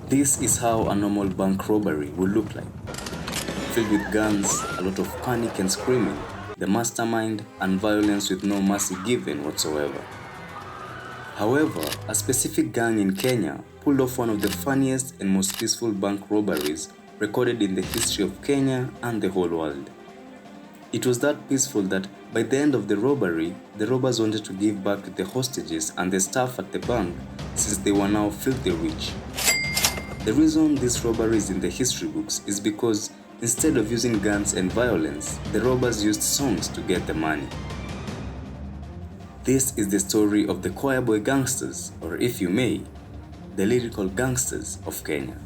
This is how a normal bank robbery would look like. Filled with guns, a lot of panic and screaming, the mastermind, and violence with no mercy given whatsoever. However, a specific gang in Kenya pulled off one of the funniest and most peaceful bank robberies recorded in the history of Kenya and the whole world. It was that peaceful that by the end of the robbery, the robbers wanted to give back to the hostages and the staff at the bank since they were now filthy rich. The reason this robbery is in the history books is because instead of using guns and violence, the robbers used songs to get the money. This is the story of the choir boy gangsters, or if you may, the lyrical gangsters of Kenya.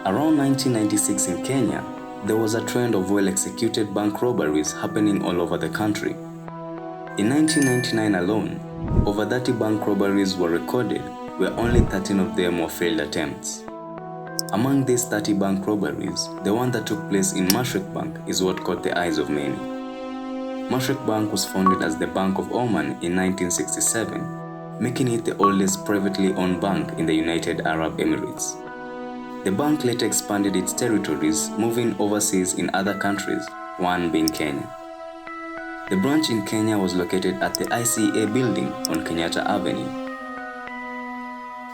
Around 1996 in Kenya, there was a trend of well-executed bank robberies happening all over the country. In 1999 alone, over 30 bank robberies were recorded, where only 13 of them were failed attempts. Among these 30 bank robberies, the one that took place in Freepik Bank is what caught the eyes of many. Freepik Bank was founded as the Bank of Oman in 1967, making it the oldest privately owned bank in the United Arab Emirates. The bank later expanded its territories, moving overseas in other countries, one being Kenya. The branch in Kenya was located at the ICA building on Kenyatta Avenue.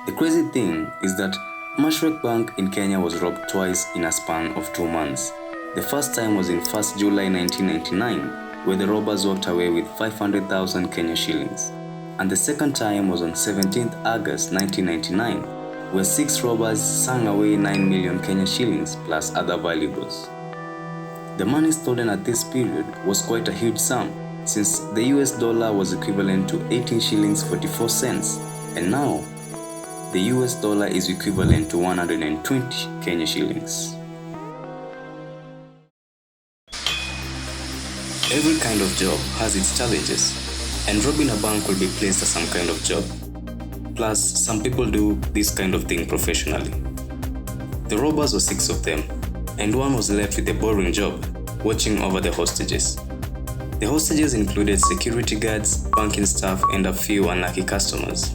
The crazy thing is that Freepik Bank in Kenya was robbed twice in a span of 2 months. The first time was in 1st July 1999, where the robbers walked away with 500,000 Kenya shillings. And the second time was on 17th August 1999, where 6 robbers sang away 9 million Kenya shillings plus other valuables. The money stolen at this period was quite a huge sum, since the US dollar was equivalent to 18 shillings 44 cents, and now the US dollar is equivalent to 120 Kenya shillings. Every kind of job has its challenges, and robbing a bank will be placed as some kind of job. Plus, some people do this kind of thing professionally. The robbers were 6 of them, and one was left with the boring job, watching over the hostages. The hostages included security guards, banking staff, and a few unlucky customers.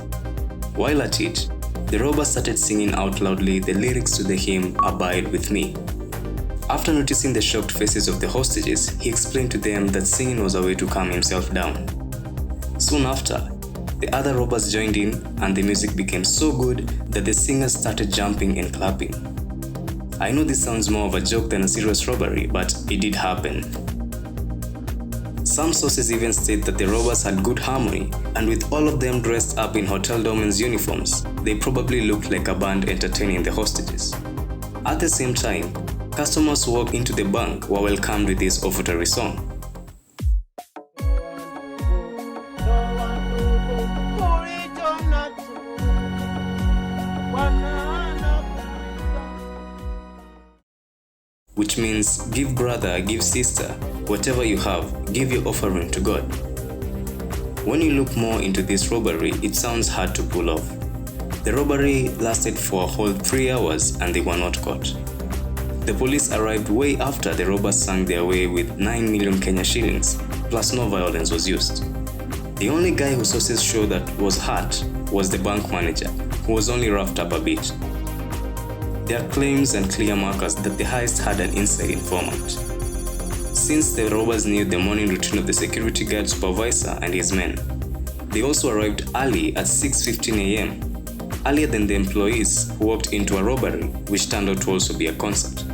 While at it, the robbers started singing out loudly the lyrics to the hymn "Abide with Me." After noticing the shocked faces of the hostages, he explained to them that singing was a way to calm himself down. Soon after, the other robbers joined in, and the music became so good that the singers started jumping and clapping. I know this sounds more of a joke than a serious robbery, but it did happen. Some sources even state that the robbers had good harmony, and with all of them dressed up in hotel doormen's uniforms, they probably looked like a band entertaining the hostages. At the same time, customers who walked into the bank were welcomed with this offertory song. Which means, give brother, give sister, whatever you have, give your offering to God. When you look more into this robbery, it sounds hard to pull off. The robbery lasted for a whole 3 hours and they were not caught. The police arrived way after the robbers sang their way with 9 million Kenya shillings, plus no violence was used. The only guy whose sources show that was hurt was the bank manager, who was only roughed up a bit. There are claims and clear markers that the heist had an inside informant. Since the robbers knew the morning routine of the security guard supervisor and his men, they also arrived early at 6:15 a.m., earlier than the employees who walked into a robbery, which turned out to also be a concert.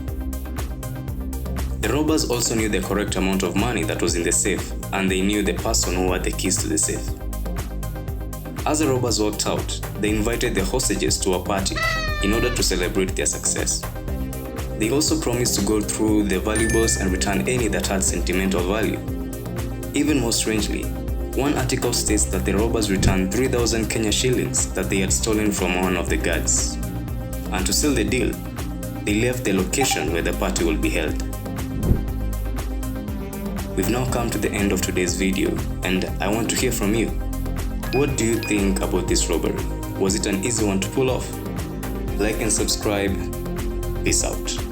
The robbers also knew the correct amount of money that was in the safe, and they knew the person who had the keys to the safe. As the robbers walked out, they invited the hostages to a party in order to celebrate their success. They also promised to go through the valuables and return any that had sentimental value. Even more strangely, one article states that the robbers returned 3,000 Kenya shillings that they had stolen from one of the guards. And to seal the deal, they left the location where the party will be held. We've now come to the end of today's video, and I want to hear from you. What do you think about this robbery? Was it an easy one to pull off? Like and subscribe. Peace out.